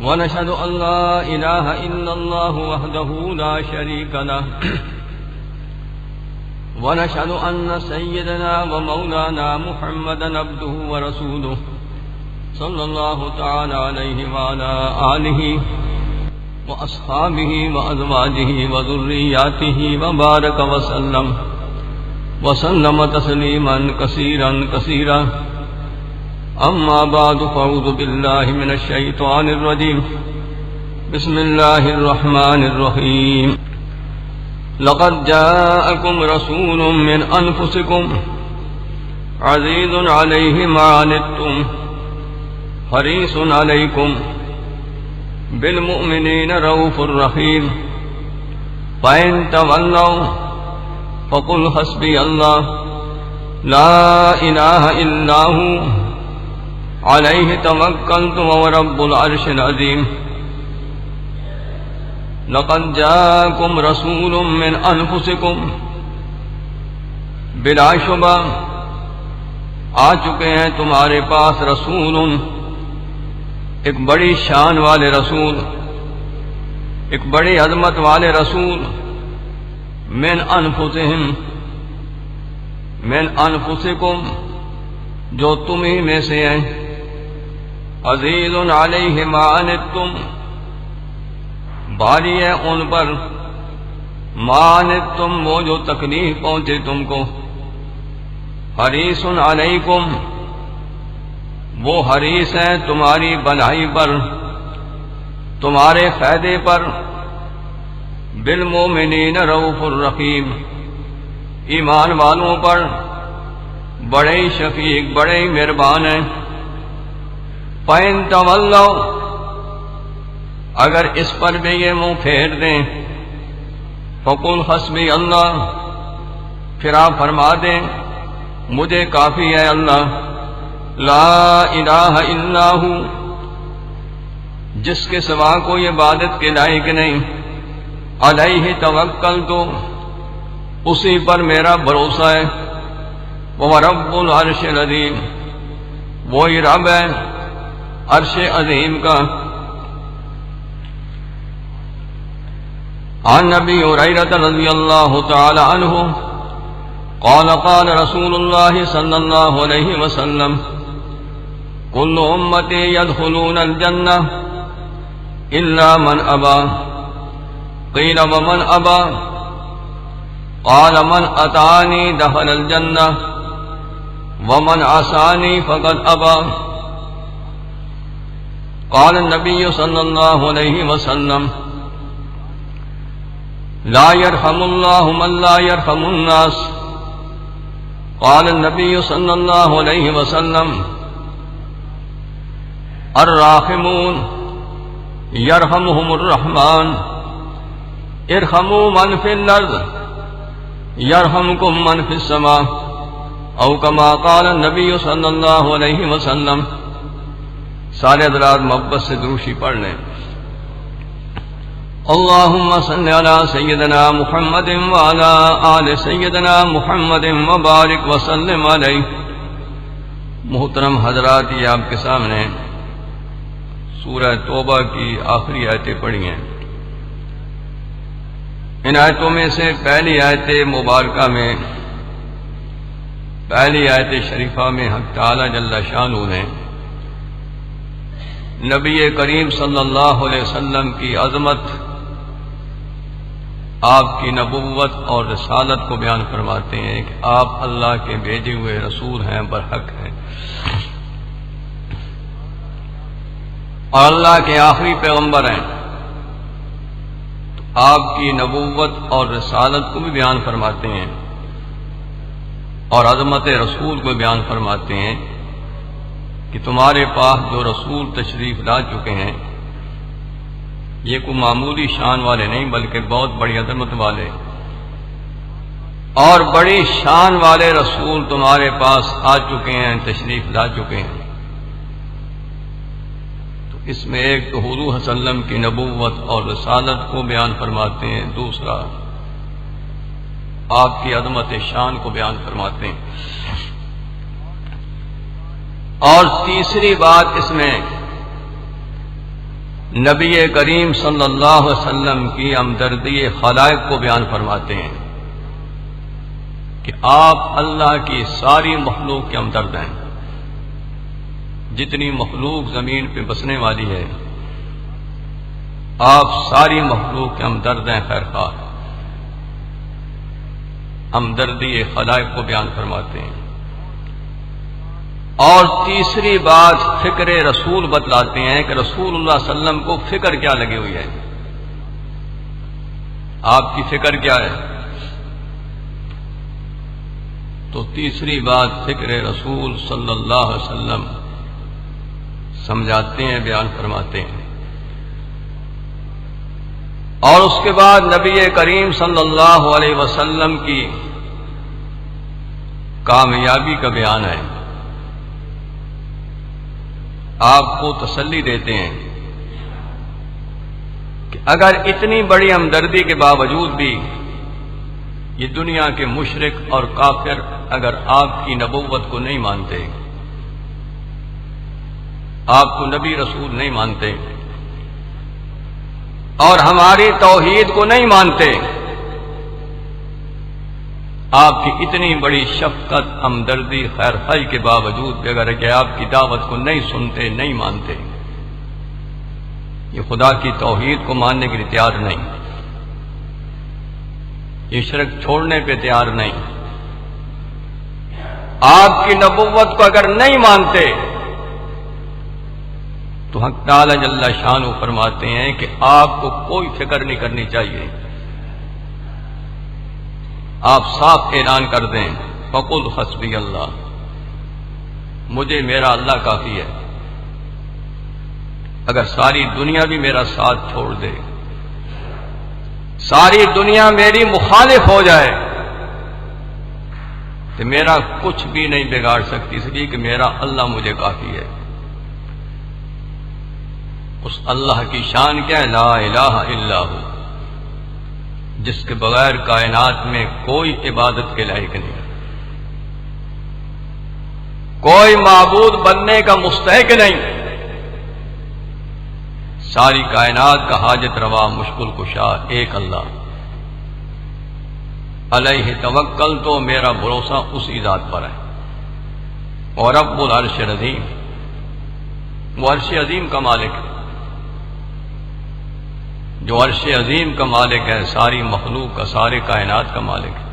ونشهد أن لا إله إلا الله وحده لا شريك له ونشهد أن سيدنا ومولانا محمدا عبده ورسوله صلى الله تعالى عليه وعلى آله وأصحابه وأزواجه وذرياته وبارك وسلم تسليما كثيرا كثيرا. أما بعد فأعوذ بالله من الشيطان الرجيم. بسم الله الرحمن الرحيم. لقد جاءكم رسول من أنفسكم عزيز عليه ما عنتم حريص عليكم بالمؤمنين رؤوف رحيم. فإن تولوا فقل حسبي الله لا إله إلا هو عليه توكلت وهو رب العرش العظيم. لقد جاءكم رسول من انفسکم، بلا شبہ آ چکے ہیں تمہارے پاس رسول، ایک بڑی شان والے رسول، ایک بڑی عظمت والے رسول. من انفسہم، من انفسکم، جو تم ہی میں سے ہیں. عزیز علیہ ما عنتم، بھاری ہے ان پر ما عنتم، وہ جو تکلیف پہنچے تم کو. حریص علیکم، وہ حریص ہیں تمہاری بھلائی پر، تمہارے فائدے پر. بالمؤمنین رؤوف الرحیم، ایمان والوں پر بڑے شفیق، بڑے مہربان ہیں. فَإِن تَوَلَّوْا، اگر اس پر بھی یہ منہ پھیر دیں، فَقُلْ حَسْبِيَ اللَّهُ، پھر آپ فرما دیں مجھے کافی ہے اللہ. لا الہ الا ہو، جس کے سوا کوئی عبادت کے لائق نہیں. علیہ توکلت، اسی پر میرا بھروسہ ہے. وہ رب العرش العظیم، وہی رب ہے عرش عظیم کا. عن نبی ہریرہ رضی اللہ تعالی عنہ قال قال رسول اللہ صلی اللہ علیہ وسلم کل امتی يدخلون الجنہ الا من ابا. قیل ومن ابا؟ قال من اتانی دخل الجنہ ومن عصانی فقد ابا. قال النبی صلی اللہ علیہ وسلم لا يرحم اللہ من لا يرحم الناس. قال النبی صلی اللہ علیہ وسلم الراحمون يرحمهم الرحمن ارحموا من في الارض يرحمكم من في السماء، او کما قال النبی صلی اللہ علیہ وسلم. سارے حضرات محبت سے دروشی پڑھ لیں. اللہم صلی علی سیدنا محمد وعلی آل سیدنا محمد وبارک وسلم علیہ. محترم حضرات، یہ آپ کے سامنے سورہ توبہ کی آخری آیتیں پڑھی ہیں. ان آیتوں میں سے پہلی آیت مبارکہ میں، پہلی آیت شریفہ میں حق تعالی جل شانہ نے نبی کریم صلی اللہ علیہ وسلم کی عظمت، آپ کی نبوت اور رسالت کو بیان فرماتے ہیں کہ آپ اللہ کے بھیجے ہوئے رسول ہیں، برحق ہیں، اور اللہ کے آخری پیغمبر ہیں. تو آپ کی نبوت اور رسالت کو بھی بیان فرماتے ہیں اور عظمت رسول کو بیان فرماتے ہیں کہ تمہارے پاس جو رسول تشریف لا چکے ہیں یہ کوئی معمولی شان والے نہیں بلکہ بہت بڑی عظمت والے اور بڑی شان والے رسول تمہارے پاس آ چکے ہیں، تشریف لا چکے ہیں. تو اس میں ایک تو حضور صلی اللہ علیہ وسلم کی نبوت اور رسالت کو بیان فرماتے ہیں، دوسرا آپ کی عظمت شان کو بیان فرماتے ہیں. اور تیسری بات اس میں نبی کریم صلی اللہ علیہ وسلم کی ہمدردی خلائق کو بیان فرماتے ہیں کہ آپ اللہ کی ساری مخلوق کے ہمدرد ہیں. جتنی مخلوق زمین پہ بسنے والی ہے آپ ساری مخلوق کے ہمدرد ہیں، خیر خواہ. ہمدردی خلائق کو بیان فرماتے ہیں. اور تیسری بات فکر رسول بتلاتے ہیں کہ رسول اللہ صلی اللہ علیہ وسلم کو فکر کیا لگی ہوئی ہے، آپ کی فکر کیا ہے. تو تیسری بات فکر رسول صلی اللہ علیہ وسلم سمجھاتے ہیں، بیان فرماتے ہیں. اور اس کے بعد نبی کریم صلی اللہ علیہ وسلم کی کامیابی کا بیان ہے. آپ کو تسلی دیتے ہیں کہ اگر اتنی بڑی ہمدردی کے باوجود بھی یہ دنیا کے مشرک اور کافر اگر آپ کی نبوت کو نہیں مانتے، آپ کو نبی رسول نہیں مانتے اور ہماری توحید کو نہیں مانتے، آپ کی اتنی بڑی شفقت ہمدردی خیر خواہی کے باوجود بھی اگر کہ آپ کی دعوت کو نہیں سنتے نہیں مانتے، یہ خدا کی توحید کو ماننے کے لیے تیار نہیں، یہ شرک چھوڑنے پہ تیار نہیں، آپ کی نبوت کو اگر نہیں مانتے تو حق تعالی جل شانہ فرماتے ہیں کہ آپ کو کوئی فکر نہیں کرنی چاہیے. آپ صاف اعلان کر دیں فقل حسبی اللہ، مجھے میرا اللہ کافی ہے. اگر ساری دنیا بھی میرا ساتھ چھوڑ دے، ساری دنیا میری مخالف ہو جائے تو میرا کچھ بھی نہیں بگاڑ سکتی، اس لیے کہ میرا اللہ مجھے کافی ہے. اس اللہ کی شان کیا ہے؟ لا الہ الا ہو، جس کے بغیر کائنات میں کوئی عبادت کے لائق نہیں، کوئی معبود بننے کا مستحق نہیں. ساری کائنات کا حاجت روا مشکل کشا ایک اللہ، علیہ توکل، تو میرا بھروسہ اسی ذات پر ہے. اور رب العرش العظیم، وہ عرش عظیم کا مالک ہے، جو عرش عظیم کا مالک ہے، ساری مخلوق کا، سارے کائنات کا مالک ہے.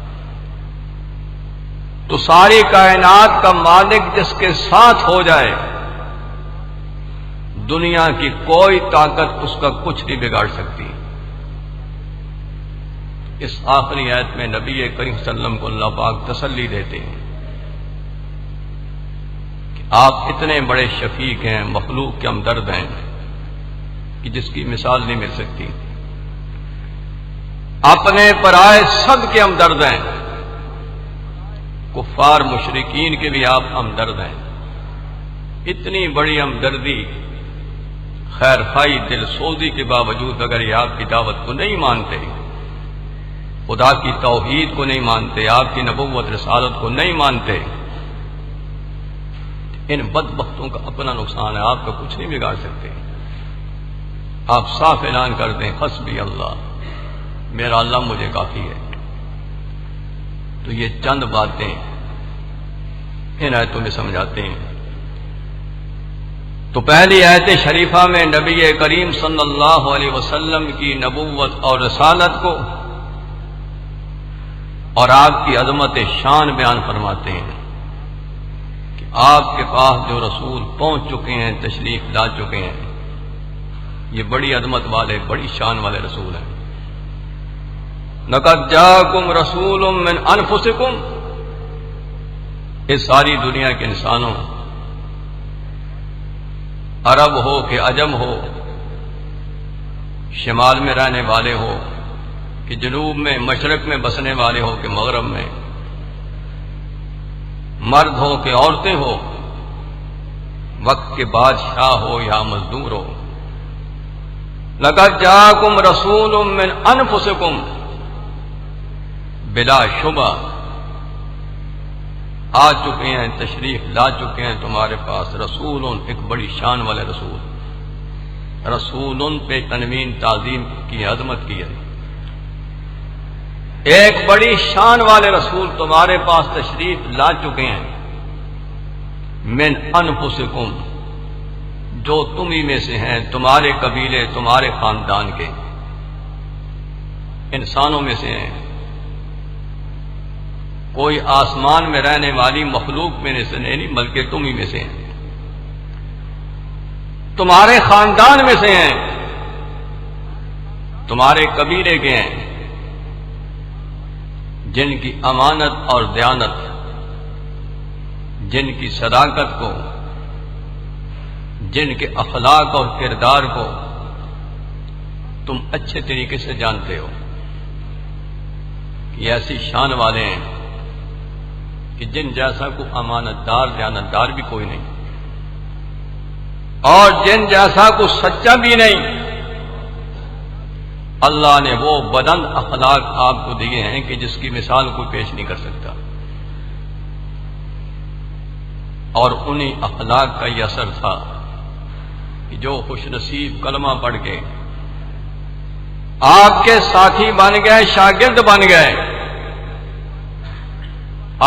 تو ساری کائنات کا مالک جس کے ساتھ ہو جائے، دنیا کی کوئی طاقت اس کا کچھ نہیں بگاڑ سکتی. اس آخری آیت میں نبی کریم صلی اللہ علیہ وسلم کو اللہ پاک تسلی دیتے ہیں کہ آپ اتنے بڑے شفیق ہیں، مخلوق کے ہمدرد ہیں کہ جس کی مثال نہیں مل سکتی. اپنے پرائے سب کے ہمدرد ہیں، کفار مشرکین کے بھی آپ ہمدرد ہیں. اتنی بڑی ہمدردی خیر خواہی دل سوزی کے باوجود اگر یہ آپ کی دعوت کو نہیں مانتے، خدا کی توحید کو نہیں مانتے، آپ کی نبوت رسالت کو نہیں مانتے، ان بدبختوں کا اپنا نقصان ہے، آپ کا کچھ نہیں بگاڑ سکتے. آپ صاف اعلان کر دیں حسبی اللہ، میرا اللہ مجھے کافی ہے. تو یہ چند باتیں ان آیتوں میں سمجھاتے ہیں. تو پہلی آیت شریفہ میں نبی کریم صلی اللہ علیہ وسلم کی نبوت اور رسالت کو اور آپ کی عظمت شان بیان فرماتے ہیں کہ آپ کے پاس جو رسول پہنچ چکے ہیں، تشریف لا چکے ہیں، یہ بڑی عظمت والے، بڑی شان والے رسول ہیں. لَقَدْ جَاءَكُمْ رَسُولٌ مِّنْ أَنفُسِكُمْ، اس ساری دنیا کے انسانوں، عرب ہو کہ عجم ہو، شمال میں رہنے والے ہو کہ جنوب میں، مشرق میں بسنے والے ہو کہ مغرب میں، مرد ہو کہ عورتیں ہو، وقت کے بادشاہ ہو یا مزدور ہو. لَقَدْ جَاءَكُمْ رَسُولٌ مِّنْ أَنفُسِكُمْ، بلا شبہ آ چکے ہیں، تشریف لا چکے ہیں تمہارے پاس رسول، ایک بڑی شان والے رسول. رسول پہ تنوین تعظیم کی عظمت کی ہے۔ ایک بڑی شان والے رسول تمہارے پاس تشریف لا چکے ہیں، من انفسکم، جو تم ہی میں سے ہیں، تمہارے قبیلے، تمہارے خاندان کے، انسانوں میں سے ہیں، کوئی آسمان میں رہنے والی مخلوق میں سے نہیں بلکہ تم ہی میں سے ہیں، تمہارے خاندان میں سے ہیں، تمہارے قبیلے کے ہیں، جن کی امانت اور دیانت، جن کی صداقت کو، جن کے اخلاق اور کردار کو تم اچھے طریقے سے جانتے ہو کہ ایسی شان والے ہیں کہ جن جیسا کوئی امانت دار دیانتدار بھی کوئی نہیں، اور جن جیسا کوئی سچا بھی نہیں۔ اللہ نے وہ بلند اخلاق آپ کو دیے ہیں کہ جس کی مثال کوئی پیش نہیں کر سکتا، اور انہی اخلاق کا یہ اثر تھا کہ جو خوش نصیب کلمہ پڑھ کے آپ کے ساتھی بن گئے، شاگرد بن گئے،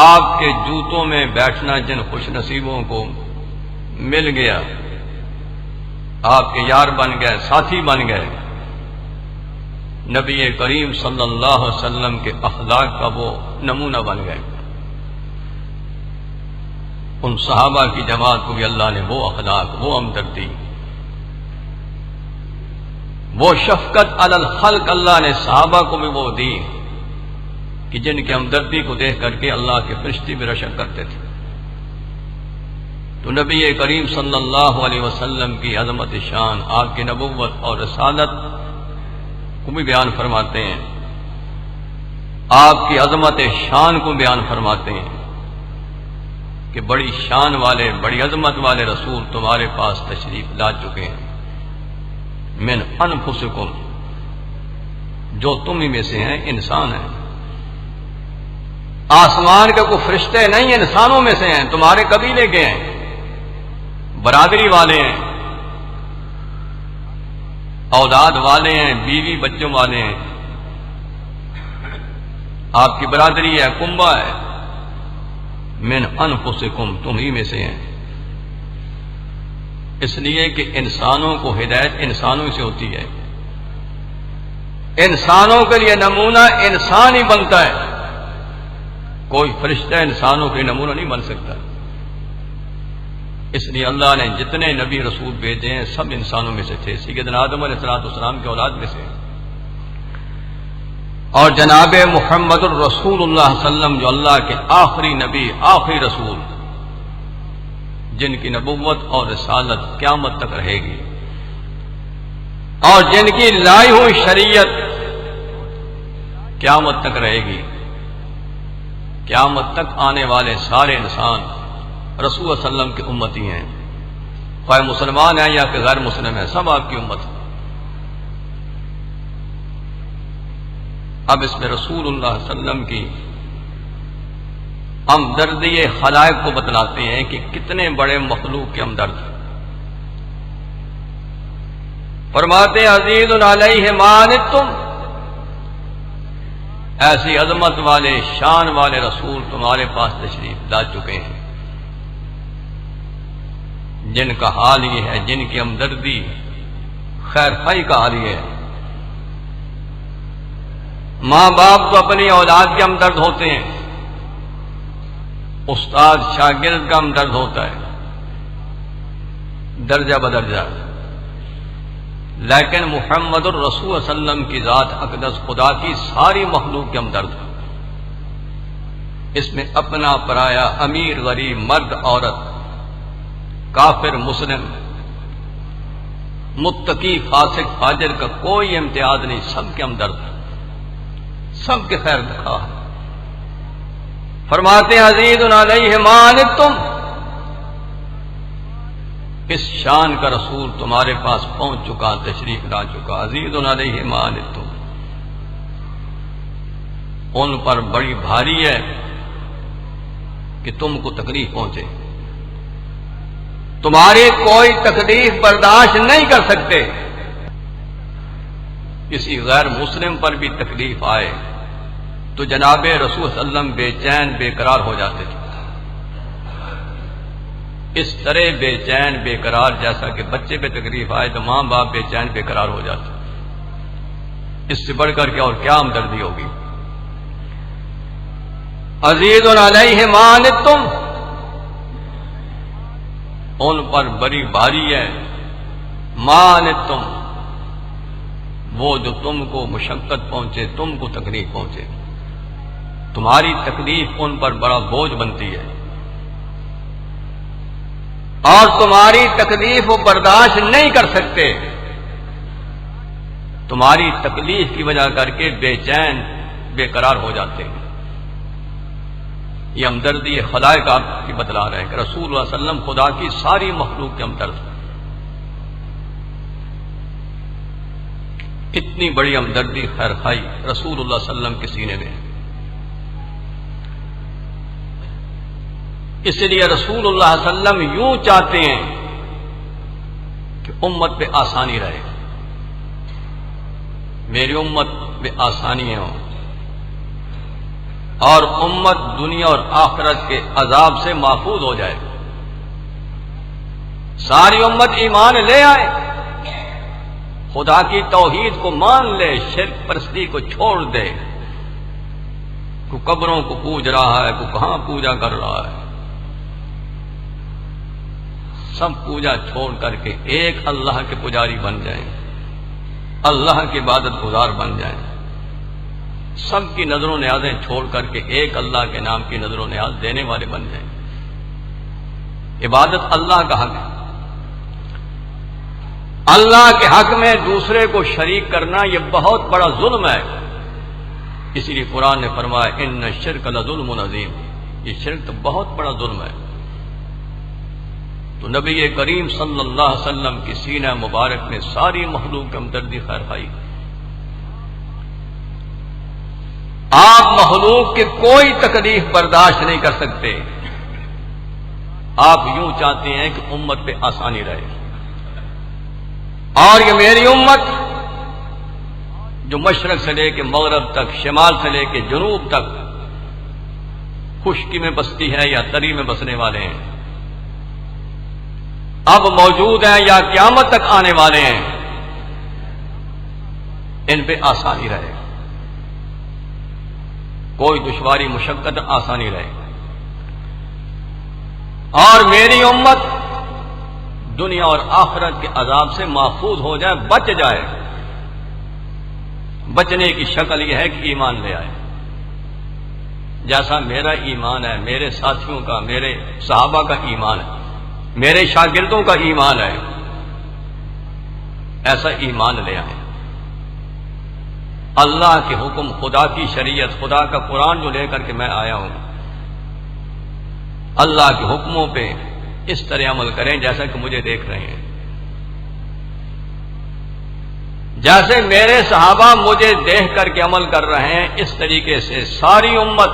آپ کے جوتوں میں بیٹھنا جن خوش نصیبوں کو مل گیا، آپ کے یار بن گئے، ساتھی بن گئے، نبی کریم صلی اللہ علیہ وسلم کے اخلاق کا وہ نمونہ بن گئے۔ ان صحابہ کی جماعت کو بھی اللہ نے وہ اخلاق، وہ ہمدردی، وہ شفقت علی الخلق اللہ نے صحابہ کو بھی وہ دی کہ جن کی ہمدردی کو دیکھ کر کے اللہ کے فرشتے بھی رشک کرتے تھے۔ تو نبی کریم صلی اللہ علیہ وسلم کی عظمت شان، آپ کی نبوت اور رسالت کو بھی بیان فرماتے ہیں، آپ کی عظمت شان کو بیان فرماتے ہیں کہ بڑی شان والے، بڑی عظمت والے رسول تمہارے پاس تشریف لا چکے ہیں، من انفسکم، جو تم ہی میں سے ہیں، انسان ہیں، آسمان کے کوئی فرشتے نہیں، انسانوں میں سے ہیں، تمہارے قبیلے کے ہیں، برادری والے ہیں، اولاد والے ہیں، بیوی بچوں والے ہیں، آپ کی برادری ہے، کنبہ ہے، من انفسکم، تم ہی میں سے ہیں، اس لیے کہ انسانوں کو ہدایت انسانوں سے ہوتی ہے، انسانوں کے لیے نمونہ انسان ہی بنتا ہے، کوئی فرشتہ انسانوں کے نمونہ نہیں بن سکتا۔ اس لیے اللہ نے جتنے نبی رسول بھیجے ہیں سب انسانوں میں سے تھے، سیدنا آدم علیہ السلام کے اولاد میں سے، اور جناب محمد الرسول اللہ صلی اللہ علیہ وسلم جو اللہ کے آخری نبی، آخری رسول، جن کی نبوت اور رسالت قیامت تک رہے گی، اور جن کی لائی ہوئی شریعت قیامت تک رہے گی، قیامت تک آنے والے سارے انسان رسول صلی اللہ علیہ وسلم کی امتی ہیں، خواہ مسلمان ہیں یا کہ غیر مسلم ہیں، سب آپ کی امت ہے۔ اب اس میں رسول اللہ صلی اللہ علیہ وسلم کی ہمدردی خلائق کو بتلاتے ہیں کہ کتنے بڑے مخلوق کے ہمدرد ہیں۔ فرماتے عزیز علیہ ما عنتم، ایسی عظمت والے، شان والے رسول تمہارے پاس تشریف لا چکے ہیں، جن کا حال یہ ہے، جن کی ہمدردی خیر خواہی کا حال یہ ہے۔ ماں باپ تو اپنی اولاد کے ہمدرد ہوتے ہیں، استاد شاگرد کا ہمدرد ہوتا ہے، درجہ بدرجہ، لیکن محمد الرسول صلی اللہ علیہ وسلم کی ذات اقدس خدا کی ساری مخلوق کے ہمدرد ہے۔ اس میں اپنا پرایا، امیر غریب، مرد عورت، کافر مسلم، متقی فاسق فاجر کا کوئی امتیاز نہیں، سب کے ہمدرد، سب کے خیر خواہ۔ فرماتے ہیں عزیز علیہ ما عنتم، اس شان کا رسول تمہارے پاس پہنچ چکا، تشریف لا چکا، عزیز علیہ ما عنتم، ان پر بڑی بھاری ہے کہ تم کو تکلیف پہنچے، تمہاری کوئی تکلیف برداشت نہیں کر سکتے۔ کسی غیر مسلم پر بھی تکلیف آئے تو جناب رسول صلی اللہ علیہ وسلم بے چین بے قرار ہو جاتے تھے، اس طرح بے چین بے قرار جیسا کہ بچے پہ تکلیف آئے تو ماں باپ بے چین بے قرار ہو جاتے، اس سے بڑھ کر کے اور کیا ہمدردی ہوگی۔ عزیز علیہ ما عنتم، ان پر بڑی بھاری ہے، ما عنتم، وہ جو تم کو مشقت پہنچے، تم کو تکلیف پہنچے، تمہاری تکلیف ان پر بڑا بوجھ بنتی ہے، اور تمہاری تکلیف وہ برداشت نہیں کر سکتے، تمہاری تکلیف کی وجہ کر کے بے چین بے قرار ہو جاتے ہیں۔ یہ ہمدردی خلائق آپ کی بتلا رہے ہیں کہ رسول اللہ صلی اللہ علیہ وسلم خدا کی ساری مخلوق کے ہمدرد، اتنی بڑی ہمدردی خیر خائی رسول اللہ صلی اللہ علیہ وسلم کے سینے میں۔ اس لیے رسول اللہ صلی اللہ علیہ وسلم یوں چاہتے ہیں کہ امت پہ آسانی رہے، میری امت پہ آسانیاں ہوں، اور امت دنیا اور آخرت کے عذاب سے محفوظ ہو جائے، ساری امت ایمان لے آئے، خدا کی توحید کو مان لے، شرک پرستی کو چھوڑ دے، کو قبروں کو پوج رہا ہے، کو کہاں پوجا کر رہا ہے، سب پوجا چھوڑ کر کے ایک اللہ کے پجاری بن جائیں، اللہ کی عبادت گزار بن جائیں، سب کی نظر و نیازیں چھوڑ کر کے ایک اللہ کے نام کی نظر و نیاز دینے والے بن جائیں۔ عبادت اللہ کا حق ہے، اللہ کے حق میں دوسرے کو شریک کرنا یہ بہت بڑا ظلم ہے، اسی لیے قرآن نے فرمایا ان الشرک لظلم عظیم، یہ شرک تو بہت بڑا ظلم ہے۔ تو نبی کریم صلی اللہ علیہ وسلم کی سینہ مبارک میں ساری مخلوق کی ہمدردی خیر خائی، آپ مخلوق کی کوئی تکلیف برداشت نہیں کر سکتے، آپ یوں چاہتے ہیں کہ امت پہ آسانی رہے، اور یہ میری امت جو مشرق سے لے کے مغرب تک، شمال سے لے کے جنوب تک خشکی میں بستی ہے یا تری میں بسنے والے ہیں، اب موجود ہیں یا قیامت تک آنے والے ہیں، ان پہ آسانی رہے، کوئی دشواری مشقت آسانی رہے، اور میری امت دنیا اور آخرت کے عذاب سے محفوظ ہو جائے، بچ جائے۔ بچنے کی شکل یہ ہے کہ ایمان لے آئے، جیسا میرا ایمان ہے، میرے ساتھیوں کا، میرے صحابہ کا ایمان ہے، میرے شاگردوں کا ایمان ہے، ایسا ایمان لے آئے۔ اللہ کے حکم، خدا کی شریعت، خدا کا قرآن جو لے کر کے میں آیا ہوں، اللہ کے حکموں پہ اس طرح عمل کریں جیسا کہ مجھے دیکھ رہے ہیں، جیسے میرے صحابہ مجھے دیکھ کر کے عمل کر رہے ہیں، اس طریقے سے ساری امت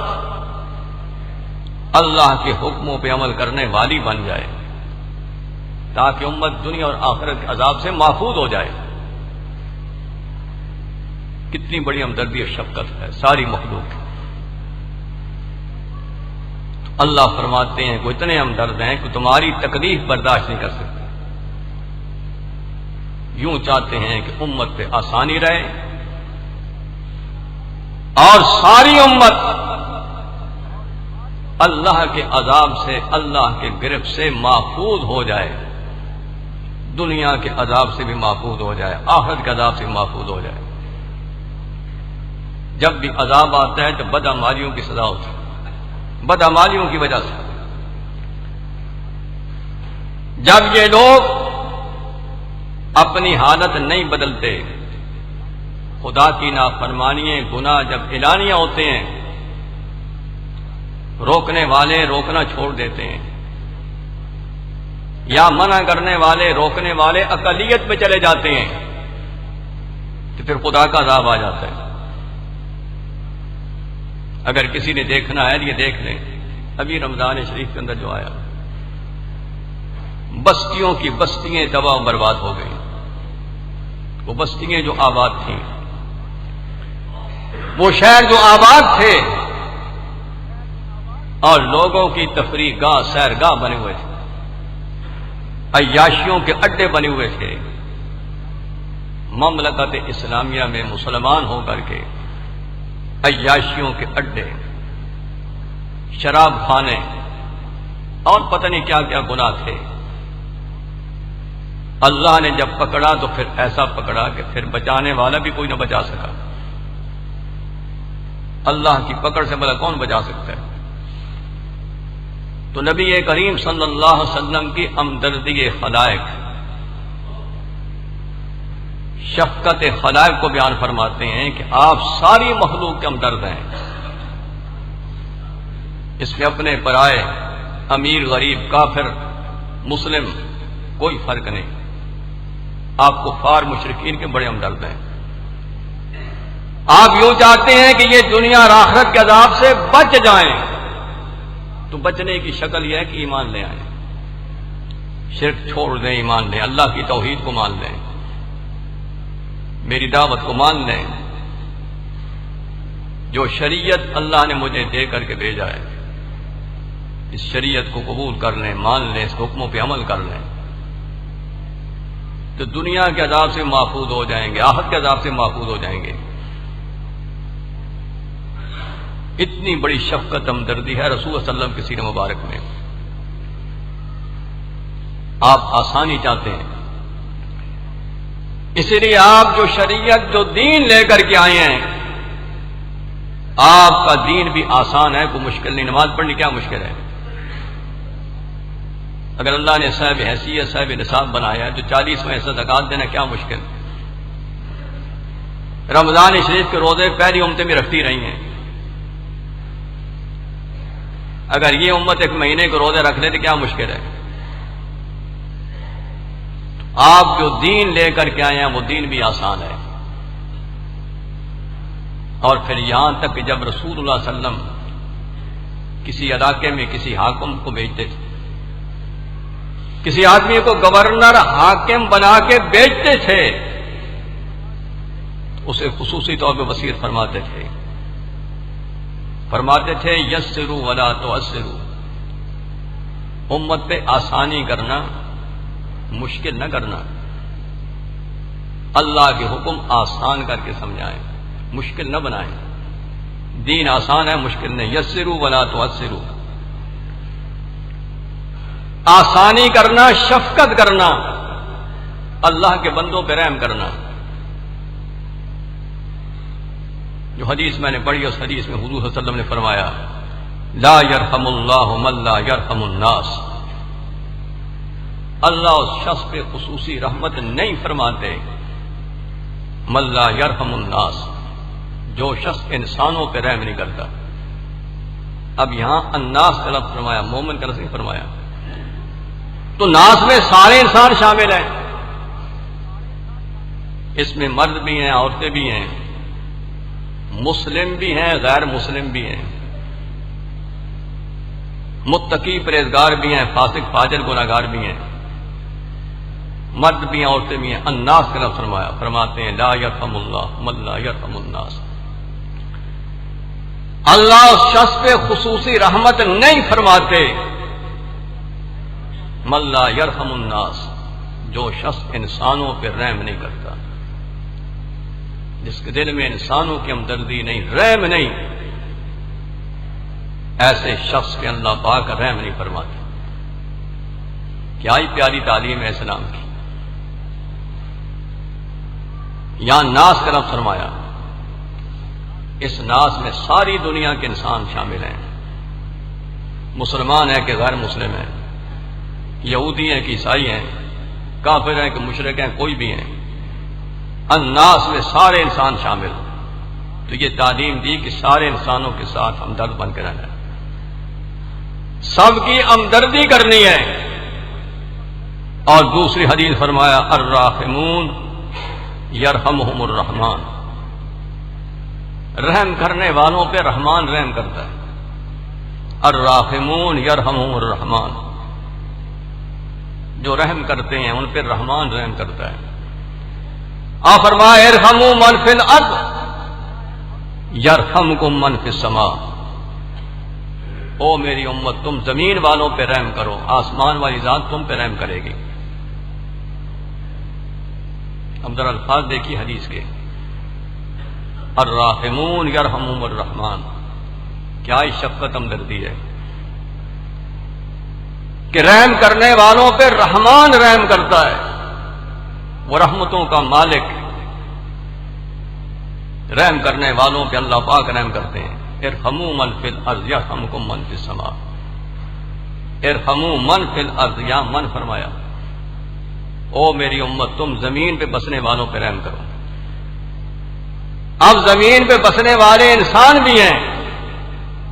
اللہ کے حکموں پہ عمل کرنے والی بن جائے، تاکہ امت دنیا اور آخرت کے عذاب سے محفوظ ہو جائے۔ کتنی بڑی ہمدردی اور شفقت ہے ساری مخلوق۔ اللہ فرماتے ہیں کہ اتنے ہمدرد ہیں کہ تمہاری تکلیف برداشت نہیں کر سکتے، یوں چاہتے ہیں کہ امت پہ آسانی رہے، اور ساری امت اللہ کے عذاب سے، اللہ کے گرفت سے محفوظ ہو جائے، دنیا کے عذاب سے بھی محفوظ ہو جائے، آخرت کے عذاب سے بھی محفوظ ہو جائے۔ جب بھی عذاب آتا ہے تو بدعمالیوں کی سزا ہوتی ہے، بدعمالیوں کی وجہ سے۔ جب یہ لوگ اپنی حالت نہیں بدلتے، خدا کی نافرمانیاں، گناہ جب اعلانیہ ہوتے ہیں، روکنے والے روکنا چھوڑ دیتے ہیں، یا منع کرنے والے روکنے والے اقلیت میں چلے جاتے ہیں، تو پھر خدا کا عذاب آ جاتا ہے۔ اگر کسی نے دیکھنا ہے یہ دیکھ لیں، ابھی رمضان شریف کے اندر جو آیا، بستیوں کی بستیاں تباہ و برباد ہو گئیں. وہ بستیاں جو آباد تھیں، وہ شہر جو آباد تھے اور لوگوں کی تفریح گاہ سیر گاہ بنے ہوئے تھے، عیاشیوں کے اڈے بنے ہوئے تھے، مملکت اسلامیہ میں مسلمان ہو کر کے عیاشیوں کے اڈے، شراب خانے اور پتہ نہیں کیا کیا گناہ تھے. اللہ نے جب پکڑا تو پھر ایسا پکڑا کہ پھر بچانے والا بھی کوئی نہ بچا سکا. اللہ کی پکڑ سے بھلا کون بچا سکتا ہے؟ تو نبی کریم صلی اللہ علیہ وسلم کی ہمدردی خلائق، شفقت خلائق کو بیان فرماتے ہیں کہ آپ ساری مخلوق کے ہمدرد ہیں. اس میں اپنے پرائے، امیر غریب، کافر مسلم کوئی فرق نہیں. آپ کفار مشرکین کے بڑے ہمدرد ہیں. آپ یوں چاہتے ہیں کہ یہ دنیا اور آخرت کے عذاب سے بچ جائیں، تو بچنے کی شکل یہ ہے کہ ایمان لے آئیں، شرک چھوڑ دیں، ایمان لیں، اللہ کی توحید کو مان لیں، میری دعوت کو مان لیں. جو شریعت اللہ نے مجھے دے کر کے بھیجا ہے، اس شریعت کو قبول کر لیں، مان لیں، اس حکموں پہ عمل کر لیں، تو دنیا کے عذاب سے محفوظ ہو جائیں گے، آخرت کے عذاب سے محفوظ ہو جائیں گے. اتنی بڑی شفقت ہمدردی ہے رسول صلی اللہ علیہ وسلم کے سیرہ مبارک میں. آپ آسانی چاہتے ہیں، اسی لیے آپ جو شریعت، جو دین لے کر کے آئے ہیں، آپ کا دین بھی آسان ہے، کوئی مشکل نہیں. نماز پڑھنی کیا مشکل ہے؟ اگر اللہ نے صاحب حیثیت، صاحب نصاب بنایا تو 40واں حصہ زکات دینا کیا مشکل؟ رمضان شریف کے روزے پہلی امتیں میں رکھتی رہی ہیں. اگر یہ امت ایک مہینے کے روزے رکھ لے تو کیا مشکل ہے؟ آپ جو دین لے کر کے آئے ہیں وہ دین بھی آسان ہے. اور پھر یہاں تک کہ جب رسول اللہ صلی اللہ علیہ وسلم کسی علاقے میں کسی حاکم کو بھیجتے تھے، کسی آدمی کو گورنر حاکم بنا کے بھیجتے تھے، اسے خصوصی طور پہ وصیت فرماتے تھے، یسروا ولا تعسروا، امت پہ آسانی کرنا، مشکل نہ کرنا. اللہ کے حکم آسان کر کے سمجھائیں، مشکل نہ بنائیں. دین آسان ہے، مشکل نہیں. یسروا ولا تعسروا، آسانی کرنا، شفقت کرنا، اللہ کے بندوں پہ رحم کرنا. جو حدیث میں نے پڑھی، اس حدیث میں حضور صلی اللہ علیہ وسلم نے فرمایا، لا یرحم اللہ من لا یرحم الناس. اللہ اس شخص پہ خصوصی رحمت نہیں فرماتے، من لا یرحم الناس، جو شخص انسانوں پہ رحم نہیں کرتا. اب یہاں الناس کا لفظ فرمایا، مومن کا لفظ نہیں فرمایا. تو ناس میں سارے انسان شامل ہیں، اس میں مرد بھی ہیں، عورتیں بھی ہیں، مسلم بھی ہیں، غیر مسلم بھی ہیں، متقی پرہیزگار بھی ہیں، فاسق فاجر گناہگار بھی ہیں، مرد بھی ہیں، عورتیں بھی ہیں. الناس کا لفظ فرمایا، فرماتے ہیں لا یرحم اللہ من لا یرحم الناس. اللہ اس شخص پہ خصوصی رحمت نہیں فرماتے، من لا یرحم الناس، جو شخص انسانوں پہ رحم نہیں کرتا، جس کے دل میں انسانوں کی ہمدردی نہیں، رحم نہیں، ایسے شخص پہ اللہ پاک رحم نہیں فرماتے. کیا ہی پیاری تعلیم ہے اسلام کی. یہاں ناس کا لفظ فرمایا، اس ناس میں ساری دنیا کے انسان شامل ہیں، مسلمان ہیں کہ غیر مسلم ہیں، یہودی ہیں کہ عیسائی ہیں، کافر ہیں کہ مشرک ہیں، کوئی بھی ہیں. الناس میں سارے انسان شامل. تو یہ تعلیم دی کہ سارے انسانوں کے ساتھ ہمدرد بن کے رہنا ہے، سب کی ہمدردی کرنی ہے. اور دوسری حدیث فرمایا، الراحمون یرحمہم الرحمن، رحم کرنے والوں پہ رحمان رحم کرتا ہے. الراحمون یرحمہم الرحمن، جو رحم کرتے ہیں ان پہ رحمان رحم کرتا ہے۔ آپ فرمائے ارحموا من فی الارض یرحمکم من فی السماء، او میری امت تم زمین والوں پہ رحم کرو، آسمان والی ذات تم پہ رحم کرے گی۔ اب ذرا الفاظ دیکھیے حدیث کے، الراحمون یرحمہم الرحمن، کیا ہی شفقت ہمدردی ہے کہ رحم کرنے والوں پہ رحمان رحم کرتا ہے، وہ رحمتوں کا مالک، رحم کرنے والوں پہ اللہ پاک رحم کرتے ہیں۔ ارحموا من فی الارض یرحمکم من فی السماء، ارحموا من فی الارض، یا من فرمایا او میری امت تم زمین پہ بسنے والوں پہ رحم کرو۔ اب زمین پہ بسنے والے انسان بھی ہیں،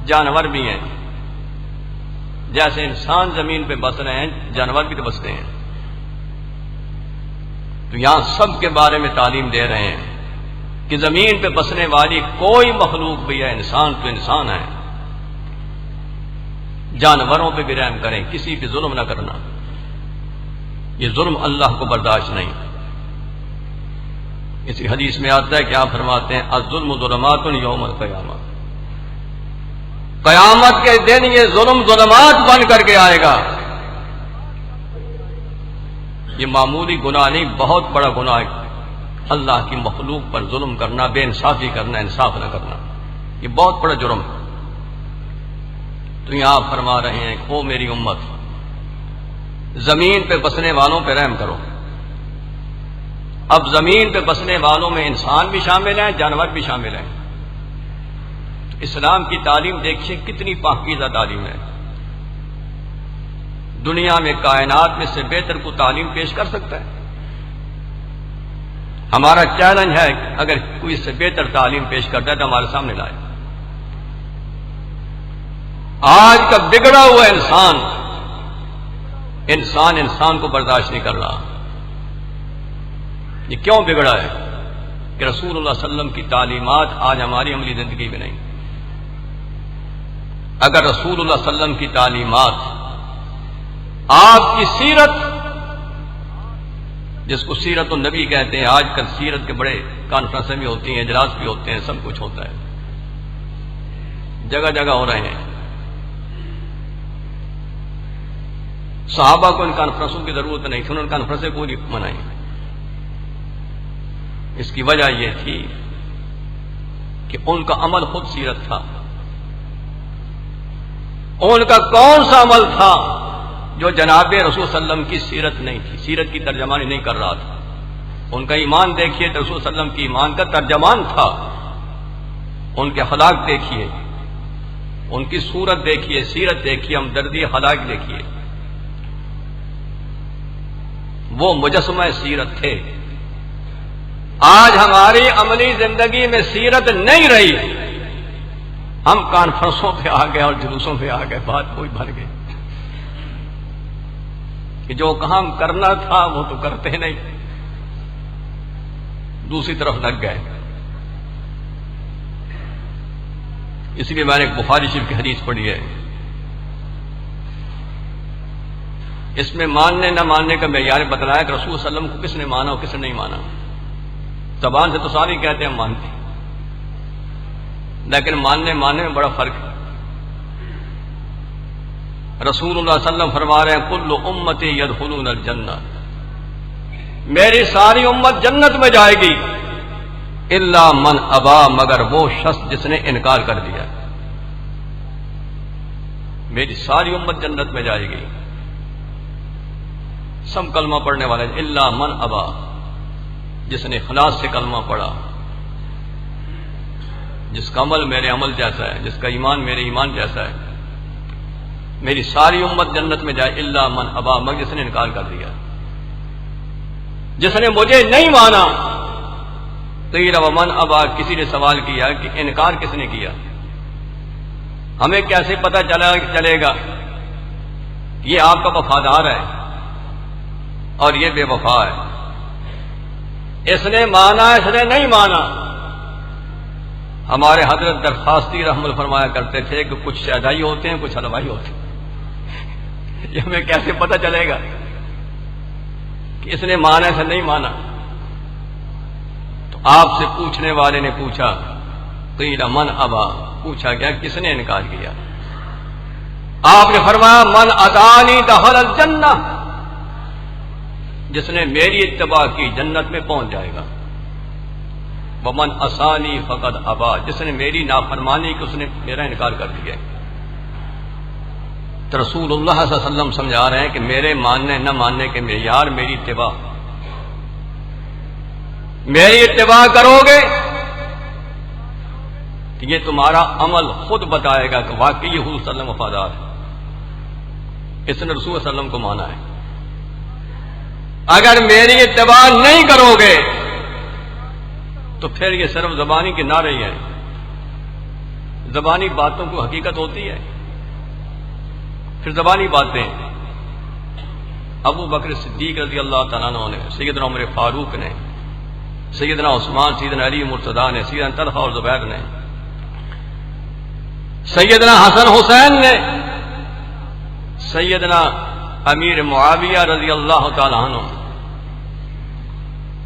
جانور بھی ہیں، جیسے انسان زمین پہ بس رہے ہیں جانور بھی تو بستے ہیں۔ تو یہاں سب کے بارے میں تعلیم دے رہے ہیں کہ زمین پہ بسنے والی کوئی مخلوق بھی ہے، انسان تو انسان ہے، جانوروں پہ بھی رحم کریں، کسی پہ ظلم نہ کرنا، یہ ظلم اللہ کو برداشت نہیں۔ اسی حدیث میں آتا ہے کہ آپ فرماتے ہیں الظلم ظلمات یوم القیامہ، قیامت کے دن یہ ظلم ظلمات بن کر کے آئے گا۔ یہ معمولی گناہ نہیں، بہت بڑا گناہ ہے، اللہ کی مخلوق پر ظلم کرنا، بے انصافی کرنا، انصاف نہ کرنا، یہ بہت بڑا جرم ہے۔ تو یہاں آپ فرما رہے ہیں او میری امت زمین پہ بسنے والوں پہ رحم کرو۔ اب زمین پہ بسنے والوں میں انسان بھی شامل ہیں، جانور بھی شامل ہیں۔ اسلام کی تعلیم دیکھیے کتنی پاکیزہ تعلیم ہے، دنیا میں کائنات میں سے بہتر کو تعلیم پیش کر سکتا ہے؟ ہمارا چیلنج ہے اگر کوئی اس سے بہتر تعلیم پیش کرتا ہے تو ہمارے سامنے لائے۔ آج کا بگڑا ہوا انسان کو برداشت نہیں کر رہا۔ یہ کیوں بگڑا ہے کہ رسول اللہ صلی اللہ علیہ وسلم کی تعلیمات آج ہماری عملی زندگی میں نہیں۔ اگر رسول اللہ صلی اللہ علیہ وسلم کی تعلیمات، آپ کی سیرت جس کو سیرت النبی کہتے ہیں، آج کل سیرت کے بڑے کانفرنسیں بھی ہوتی ہیں، اجلاس بھی ہوتے ہیں، سب کچھ ہوتا ہے، جگہ جگہ ہو رہے ہیں۔ صحابہ کو ان کانفرنسوں کی ضرورت نہیں تھی، انہوں نے کانفرنسیں کوئی نہیں منائی۔ اس کی وجہ یہ تھی کہ ان کا عمل خود سیرت تھا۔ ان کا کون سا عمل تھا جو جناب رسول صلی اللہ علیہ وسلم کی سیرت نہیں تھی، سیرت کی ترجمانی نہیں کر رہا تھا؟ ان کا ایمان دیکھیے تو رسول صلی اللہ علیہ وسلم کی ایمان کا ترجمان تھا۔ ان کے اخلاق دیکھیے، ان کی صورت دیکھیے، سیرت دیکھیے، ہمدردی اخلاق دیکھیے، وہ مجسمہ سیرت تھے۔ آج ہماری عملی زندگی میں سیرت نہیں رہی، ہم کانفرنسوں پہ آ گئے اور جلوسوں پہ آ گئے، بات کوئی بھر گئی کہ جو کام کرنا تھا وہ تو کرتے نہیں، دوسری طرف لگ گئے۔ اس لیے میں نے ایک بخاری شریف کی حدیث پڑھی ہے، اس میں ماننے نہ ماننے کا معیار بتلایا کہ رسول صلی اللہ علیہ وسلم کو کس نے مانا اور کس نے نہیں مانا۔ زبان سے تو سارے کہتے ہیں ہم مانتے ہیں، لیکن ماننے میں بڑا فرق ہے۔ رسول اللہ صلی اللہ علیہ وسلم فرما رہے ہیں کل امتی یدخلون الجنہ، میری ساری امت جنت میں جائے گی، الا من ابا، مگر وہ شخص جس نے انکار کر دیا۔ میری ساری امت جنت میں جائے گی، سب کلمہ پڑھنے والے، الا من ابا، جس نے اخلاص سے کلمہ پڑھا، جس کا عمل میرے عمل جیسا ہے، جس کا ایمان میرے ایمان جیسا ہے، میری ساری امت جنت میں جائے، الا من ابا، مگر جس نے انکار کر دیا، جس نے مجھے نہیں مانا۔ قیل ومن ابا، کسی نے سوال کیا کہ انکار کس نے کیا؟ ہمیں کیسے پتہ چلے گا کہ یہ آپ کا وفادار ہے اور یہ بے وفا ہے؟ اس نے مانا، اس نے نہیں مانا۔ ہمارے حضرت درخواستی رحمت فرمایا کرتے تھے کہ کچھ شہدائی ہوتے ہیں، کچھ حلوائی ہوتے ہیں، یہ ہمیں کیسے پتہ چلے گا کہ اس نے مانا سے نہیں مانا؟ تو آپ سے پوچھنے والے نے پوچھا، قیل من ابا، پوچھا گیا کس نے انکار کیا؟ آپ نے فرمایا من اطاعنی دخل الجنہ، جس نے میری اتباع کی جنت میں پہنچ جائے گا، ومن عصانی فقد ابا، جس نے میری نافرمانی کی اس نے میرا انکار کر دیا۔ تو رسول اللہ صلی اللہ علیہ وسلم سمجھا رہے ہیں کہ میرے ماننے نہ ماننے کے معیار میری اتباع، میری اتباع کرو گے تو یہ تمہارا عمل خود بتائے گا کہ واقعی یہ حضور صلی اللہ علیہ وسلم وفادار ہے، اس نے رسول صلی اللہ علیہ وسلم کو مانا ہے۔ اگر میری اتباع نہیں کرو گے تو پھر یہ صرف زبانی کے نعرے ہی ہیں، زبانی باتوں کو حقیقت ہوتی ہے، پھر زبانی باتیں۔ ابو بکر صدیق رضی اللہ تعالیٰ عنہ نے، سیدنا عمر فاروق نے، سیدنا عثمان، سیدنا علی مرتضیٰ نے، سیدنا طلحہ اور زبیر نے، سیدنا حسن حسین نے، سیدنا امیر معاویہ رضی اللہ تعالیٰ عنہ،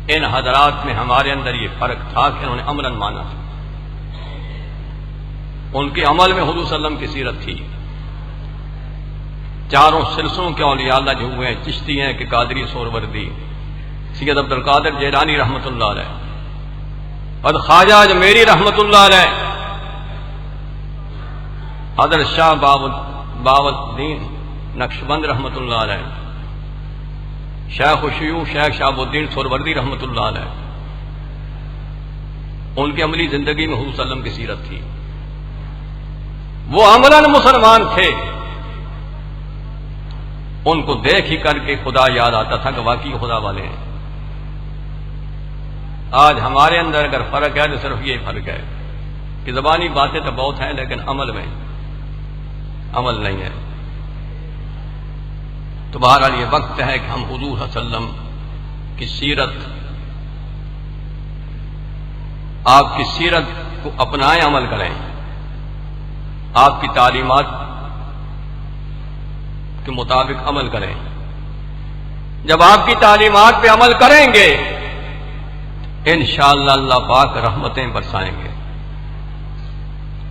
ان حضرات میں ہمارے اندر یہ فرق تھا کہ انہوں نے عملاً مانا، ان کے عمل میں حضور صلی اللہ علیہ وسلم کی سیرت تھی۔ چاروں سلسلوں کے اولیاء اللہ جو ہوئے ہیں، چشتی ہیں کہ قادری، سہروردی، سید عبد القادر جیلانی رحمۃ اللہ علیہ، اور خواجہ اجمیری رحمۃ اللہ علیہ، حضرت شاہ باب الدین نقشبند رحمۃ اللہ علیہ، شیخ الشیوخ شیخ شہاب الدین سہروردی رحمۃ اللہ علیہ، ان کی عملی زندگی میں حضور صلی اللہ علیہ وسلم کی سیرت تھی۔ وہ عملاً مسلمان تھے، ان کو دیکھ ہی کر کے خدا یاد آتا تھا کہ واقعی خدا والے ہیں۔ آج ہمارے اندر اگر فرق ہے تو صرف یہ فرق ہے کہ زبانی باتیں تو بہت ہیں لیکن عمل میں عمل نہیں ہے۔ تو بہرحال یہ وقت ہے کہ ہم حضور صلی اللہ علیہ وسلم کی سیرت، آپ کی سیرت کو اپنائیں، عمل کریں، آپ کی تعلیمات کے مطابق عمل کریں۔ جب آپ کی تعلیمات پہ عمل کریں گے انشاءاللہ اللہ پاک رحمتیں برسائیں گے،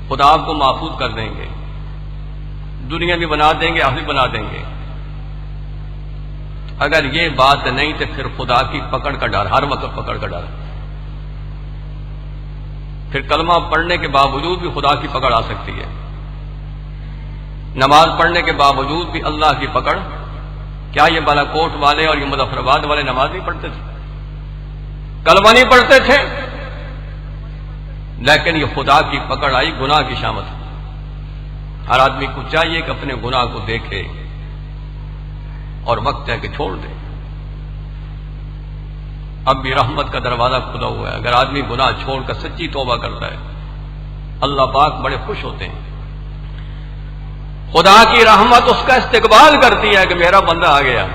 خدا آپ کو محفوظ کر دیں گے، دنیا بھی بنا دیں گے، آخرت بنا دیں گے۔ اگر یہ بات نہیں تو پھر خدا کی پکڑ کا ڈر، ہر وقت پکڑ کا ڈر، پھر کلمہ پڑھنے کے باوجود بھی خدا کی پکڑ آ سکتی ہے، نماز پڑھنے کے باوجود بھی اللہ کی پکڑ۔ کیا یہ بالا کوٹ والے اور یہ مظفر آباد والے نماز نہیں پڑھتے تھے، کلمہ نہیں پڑھتے تھے، لیکن یہ خدا کی پکڑ آئی، گناہ کی شامت۔ ہر آدمی کو چاہیے کہ اپنے گناہ کو دیکھے اور وقت ہے کہ چھوڑ دے۔ اب بھی رحمت کا دروازہ کھلا ہوا ہے، اگر آدمی گناہ چھوڑ کر سچی توبہ کرتا ہے اللہ پاک بڑے خوش ہوتے ہیں، خدا کی رحمت اس کا استقبال کرتی ہے کہ میرا بندہ آ گیا۔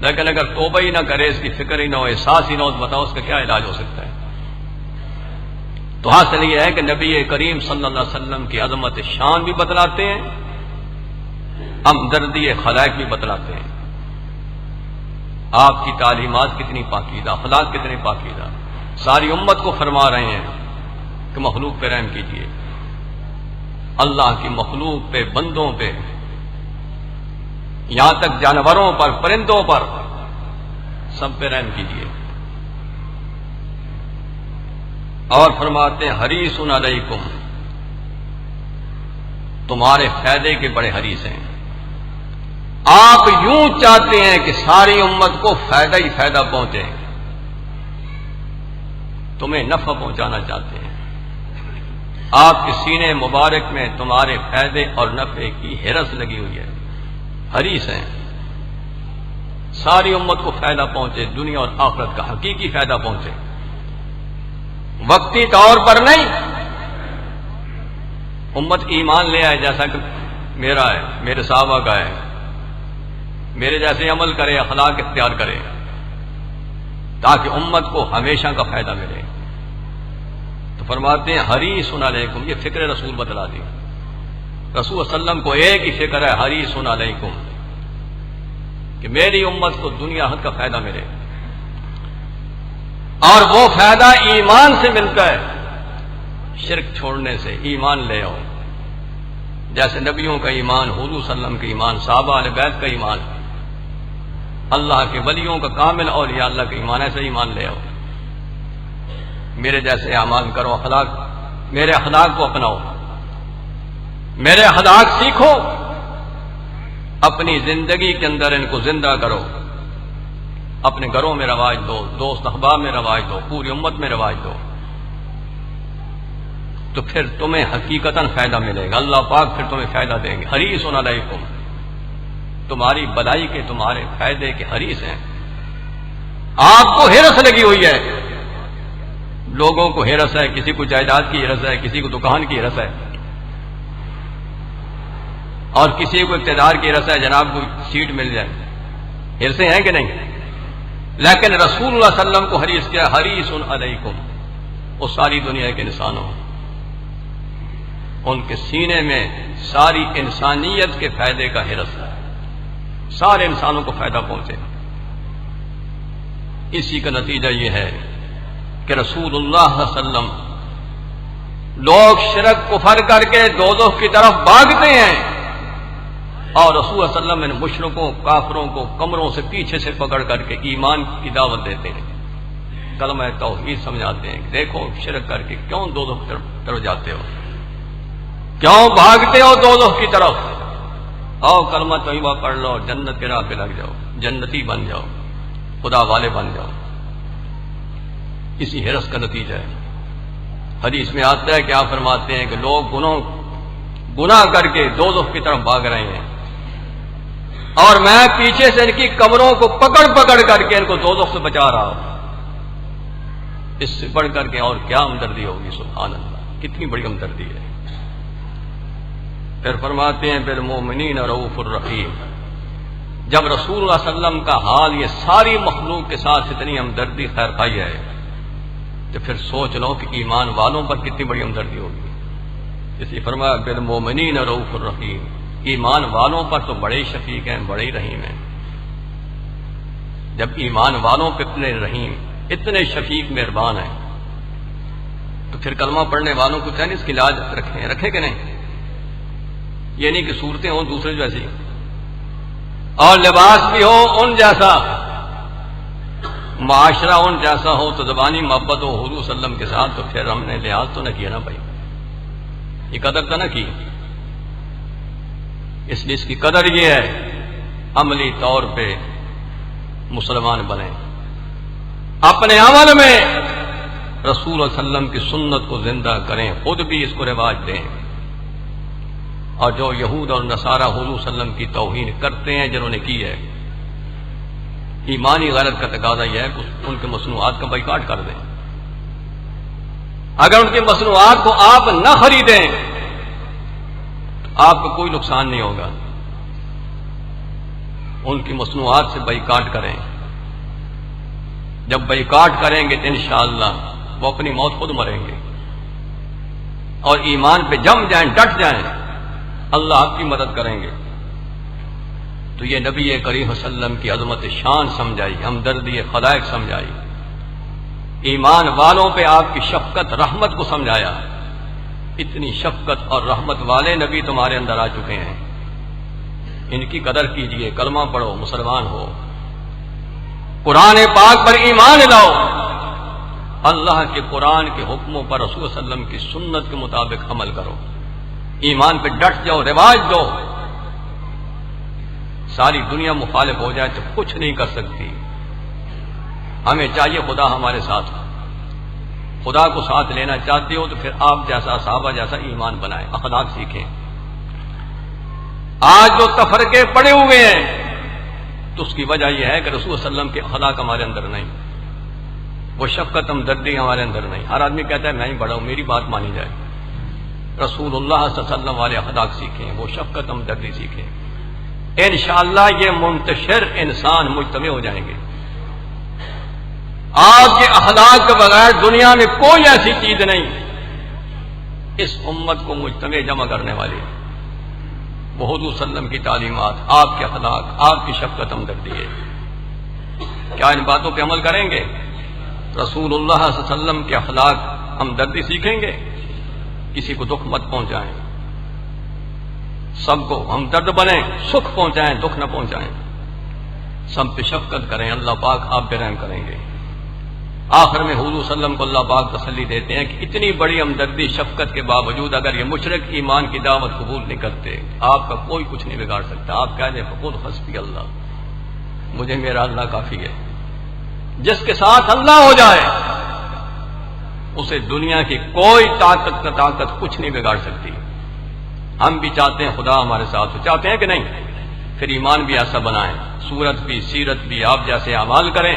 لیکن اگر توبہ ہی نہ کرے، اس کی فکر ہی نہ ہو، احساس ہی نہ ہو، تو بتاؤ اس کا کیا علاج ہو سکتا ہے؟ تو حاصل یہ ہے کہ نبی کریم صلی اللہ علیہ وسلم کی عظمت شان بھی بتلاتے ہیں، ہمدردی خلائق بھی بتلاتے ہیں۔ آپ کی تعلیمات کتنی پاکیزہ، اخلاق کتنے پاکیزہ، ساری امت کو فرما رہے ہیں کہ مخلوق پہ رحم کیجیے، اللہ کی مخلوق پہ، بندوں پہ، یہاں تک جانوروں پر، پرندوں پر، سب پہ رحم کیجیے۔ اور فرماتے ہیں حریص علیکم، تمہارے فائدے کے بڑے حریص ہیں۔ آپ یوں چاہتے ہیں کہ ساری امت کو فائدہ ہی فائدہ پہنچے، تمہیں نفع پہنچانا چاہتے ہیں۔ آپ کے سینے مبارک میں تمہارے فائدے اور نفع کی ہرس لگی ہوئی ہے، حریص ہیں، ساری امت کو فائدہ پہنچے، دنیا اور آخرت کا حقیقی فائدہ پہنچے، وقتی طور پر نہیں۔ امت ایمان لے آئے جیسا کہ میرا ہے، میرے صحابہ کا ہے، میرے جیسے عمل کرے، اخلاق اختیار کرے، تاکہ امت کو ہمیشہ کا فائدہ ملے۔ تو فرماتے ہیں حریص علیکم، یہ فکر رسول بتلا دی۔ رسول صلی اللہ علیہ وسلم کو ایک ہی فکر ہے، حریص علیکم، کہ کہ میری امت کو دنیا حق کا فائدہ ملے، اور وہ فائدہ ایمان سے ملتا ہے، شرک چھوڑنے سے ایمان لے آؤ، جیسے نبیوں کا ایمان، حضور صلی اللہ علیہ وسلم کا ایمان، صحابہ اہل بیت کا ایمان، اللہ کے ولیوں کا کامل اولیاء اللہ کا ایمان، ایسا ایمان لے آؤ، میرے جیسے اعمال کرو، اخلاق، میرے اخلاق کو اپناؤ، میرے اخلاق سیکھو، اپنی زندگی کے اندر ان کو زندہ کرو، اپنے گھروں میں رواج دو، دوست احباب میں رواج دو، پوری امت میں رواج دو، تو پھر تمہیں حقیقتاً فائدہ ملے گا، اللہ پاک پھر تمہیں فائدہ دیں گے۔ حریص علیکم، تمہاری بلائی کے، تمہارے فائدے کے حریص ہیں، آپ کو ہرس لگی ہوئی ہے، لوگوں کو ہرس ہے، کسی کو جائیداد کی ہرس ہے، کسی کو دکان کی ہرس ہے، اور کسی کو اقتدار کی ہرس ہے، جناب کو سیٹ مل جائے، ہرسیں ہیں کہ نہیں؟ لیکن رسول اللہ صلی اللہ علیہ وسلم کو حریص کیا؟ حریص علیکم، وہ ساری دنیا کے انسانوں، ان کے سینے میں ساری انسانیت کے فائدے کا ہرس ہے، سارے انسانوں کو فائدہ پہنچے۔ اسی کا نتیجہ یہ ہے کہ رسول اللہ صلی اللہ علیہ وسلم، لوگ شرک کفر کر کے دوزخ کی طرف بھاگتے ہیں، اور رسول اللہ علیہ وسلم ان مشرکوں کافروں کو کمروں سے پیچھے سے پکڑ کر کے ایمان کی دعوت دیتے ہیں، کلمہ توحید سمجھاتے ہیں کہ دیکھو شرک کر کے کیوں دوزخ کی طرف جاتے ہو، کیوں بھاگتے ہو دوزخ کی طرف، آؤ کلمہ طیبہ پڑھ لو، جنت کے راہ پہ لگ جاؤ، جنتی بن جاؤ، خدا والے بن جاؤ۔ اسی ہرس کا نتیجہ ہے۔ حدیث میں آتا ہے کہ آپ فرماتے ہیں کہ لوگ گناہ کر کے دوزخ کی طرف بھاگ رہے ہیں، اور میں پیچھے سے ان کی کمروں کو پکڑ پکڑ کر کے ان کو دوزخ سے بچا رہا ہوں۔ اس سے بڑھ کر کے اور کیا ہمدردی ہوگی، سبحان اللہ، کتنی بڑی ہمدردی ہے۔ پھر فرماتے ہیں بالمؤمنین رؤوف الرحیم۔ جب رسول اللہ صلی اللہ علیہ وسلم کا حال یہ ساری مخلوق کے ساتھ اتنی ہمدردی خیر خواہی ہے، تو پھر سوچ لو کہ ایمان والوں پر کتنی بڑی ہمدردی ہوگی۔ اس لیے فرمایا بالمؤمنین رؤوف الرحیم، ایمان والوں پر تو بڑے شفیق ہیں، بڑے رحیم ہیں۔ جب ایمان والوں پہ اتنے رحیم، اتنے شفیق مہربان ہیں، تو پھر کلمہ پڑھنے والوں کو چاہیے اس کی لاج رکھیں کہ نہیں؟ یہ نہیں کہ صورتیں ہوں دوسرے جیسی، اور لباس بھی ہو ان جیسا، معاشرہ ان جیسا ہو، تو زبانی محبت ہو حضور صلی اللہ علیہ وسلم کے ساتھ، تو پھر ہم نے لحاظ تو نہ کیا نا بھائی، یہ قدر تو نہ کی۔ اس لیے اس کی قدر یہ ہے عملی طور پہ مسلمان بنیں، اپنے عمل میں رسول اللہ علیہ وسلم کی سنت کو زندہ کریں، خود بھی اس کو رواج دیں، اور جو یہود اور نصارہ حضور صلی اللہ علیہ وسلم کی توہین کرتے ہیں، جنہوں نے کی ہے، ایمانی غیرت کا تقاضا یہ ہے کہ ان کے مصنوعات کا بائیکاٹ کر دیں۔ اگر ان کی مصنوعات کو آپ نہ خریدیں تو آپ کو کوئی نقصان نہیں ہوگا، ان کی مصنوعات سے بائیکاٹ کریں۔ جب بائیکاٹ کریں گے تو انشاءاللہ وہ اپنی موت خود مریں گے، اور ایمان پہ جم جائیں، ڈٹ جائیں، اللہ آپ کی مدد کریں گے۔ تو یہ نبی کریم صلی اللہ علیہ وسلم کی عظمت شان سمجھائی، ہمدردی خلائق سمجھائی، ایمان والوں پہ آپ کی شفقت رحمت کو سمجھایا۔ اتنی شفقت اور رحمت والے نبی تمہارے اندر آ چکے ہیں، ان کی قدر کیجئے، کلمہ پڑھو، مسلمان ہو، قرآن پاک پر ایمان لاؤ، اللہ کے قرآن کے حکموں پر رسول صلی اللہ علیہ وسلم کی سنت کے مطابق عمل کرو، ایمان پہ ڈٹ جاؤ، رواج دو۔ ساری دنیا مخالف ہو جائے تو کچھ نہیں کر سکتی، ہمیں چاہیے خدا ہمارے ساتھ ہو۔ خدا کو ساتھ لینا چاہتے ہو تو پھر آپ جیسا صحابہ جیسا ایمان بنائیں، اخلاق سیکھیں۔ آج جو تفرقے پڑے ہوئے ہیں تو اس کی وجہ یہ ہے کہ رسول صلی اللہ علیہ وسلم کے اخلاق ہمارے اندر نہیں، وہ شفقت ہمدردی ہمارے اندر نہیں۔ ہر آدمی کہتا ہے میں ہی بڑا ہوں، میری بات مانی جائے۔ رسول اللہ صلی اللہ علیہ وسلم والے اخلاق سیکھیں، وہ شفقت ہمدردی سیکھیں، انشاءاللہ یہ منتشر انسان مجتمع ہو جائیں گے۔ آپ کے اخلاق کے بغیر دنیا میں کوئی ایسی چیز نہیں اس امت کو مجتمع جمع کرنے والی۔ وہ حضور صلی اللہ علیہ وسلم کی تعلیمات، آپ کے اخلاق، آپ کی شفقت ہمدردی ہے۔ کیا ان باتوں پہ عمل کریں گے؟ رسول اللہ صلی اللہ علیہ وسلم کے اخلاق ہمدردی سیکھیں گے، کسی کو دکھ مت پہنچائیں، سب کو ہمدرد بنیں، سکھ پہنچائیں، دکھ نہ پہنچائیں، سب پہ شفقت کریں، اللہ پاک آپ پہ رحم کریں گے۔ آخر میں حضور صلی اللہ علیہ وسلم کو اللہ پاک تسلی دیتے ہیں کہ اتنی بڑی ہمدردی شفقت کے باوجود اگر یہ مشرک ایمان کی دعوت قبول نہیں کرتے، آپ کا کوئی کچھ نہیں بگاڑ سکتا۔ آپ کہہ دیں فقل حسبی اللہ، مجھے میرا اللہ کافی ہے۔ جس کے ساتھ اللہ ہو جائے اسے دنیا کی کوئی طاقت کچھ نہیں بگاڑ سکتی۔ ہم بھی چاہتے ہیں خدا ہمارے ساتھ ہو، چاہتے ہیں کہ نہیں؟ پھر ایمان بھی ایسا بنائیں، صورت بھی سیرت بھی آپ جیسے اعمال کریں،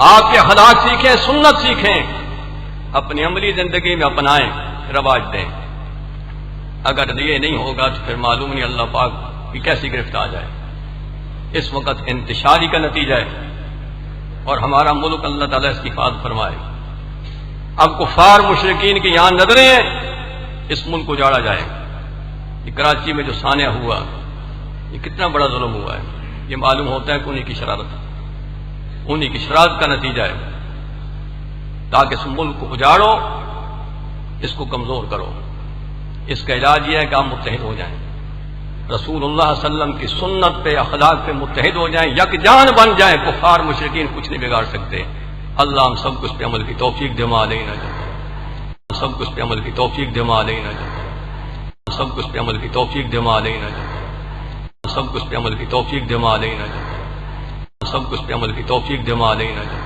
آپ کے اخلاق سیکھیں، سنت سیکھیں، اپنی عملی زندگی میں اپنائیں، رواج دیں۔ اگر یہ نہیں ہوگا تو پھر معلوم نہیں اللہ پاک کی کیسی گرفت آ جائے۔ اس وقت انتشاری کا نتیجہ ہے، اور ہمارا ملک اللہ تعالیٰ اس کی حفاظت فرمائے۔ اب کفار مشرکین کی یہاں نظریں ہیں، اس ملک کو جاڑا جائے۔ یہ کراچی میں جو سانحہ ہوا، یہ کتنا بڑا ظلم ہوا ہے، یہ معلوم ہوتا ہے کہ انہیں کی شرارت، انہیں کی شرارت کا نتیجہ ہے۔ تاکہ اس ملک کو اجاڑو، اس کو کمزور کرو، اس کا علاج یہ ہے کہ آپ متحد ہو جائیں، رسول اللہ صلی اللہ علیہ وسلم کی سنت پہ، اخلاق پہ متحد ہو جائیں، یکجان بن جائیں، کفار مشرکین کچھ نہیں بگاڑ سکتے۔ اللہ ہم سب کچھ پہ عمل کی توفیق دے علینا جل، سب کچھ پہ عمل کی توفیق دے علینا جل، سب کچھ پہ عمل کی توفیق دے علینا جل، سب کچھ پہ عمل کی توفیق دے علینا جل، سب کچھ پہ عمل کی توفیق دے علینا جل۔